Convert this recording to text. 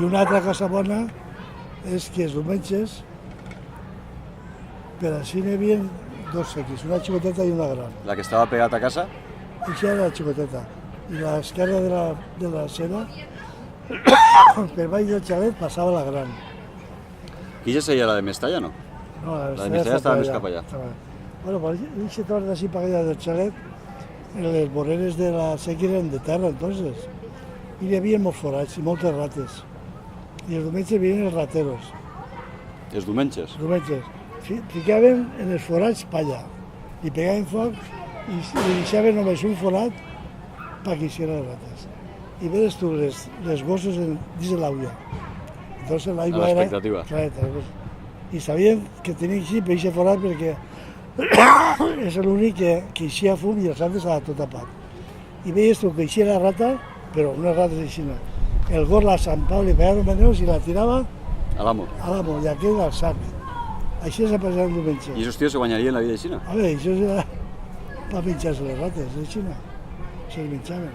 I una altra cosa bona és que els diumenges per al cine hi havia dos sequis, una xicoteta i una gran. La que estava pegat a casa? Això era la xicoteta. I a l'esquerra de la escena, per baix del xalet, passava la gran. Qui ja seia la de Mestalla, no? No, La de Mestalla estava més cap allà. Bueno, per aquest tros d'ací per allà del xalet, les voreres de la sequia eren de terra, entonces. I hi havia molts forats i moltes rates. I els diumenges venien els rateros. Els diumenges? Els diumenges. Ficaven en els forats palla, li pegaven foc i li deixaven només un forat perquè hicieran les rates. I veus tu les gossos dins de l'aigua. Entonces l'aigua era... L'expectativa. I sabien que tenien així per aquest forat perquè és l'únic que eixia fum i els altres estava tot tapat. I veies tu que eixia la rata, però unes rates així. El gos la zampava, li pegava un venenoso i la tirava A l'amo. i aquell al sac. Així s'ha passat el diumenge. I aquests tios se guanyarien la vida de Xina? A veure, això era per menjar-se les rates de Xina. Se'ls menjaven.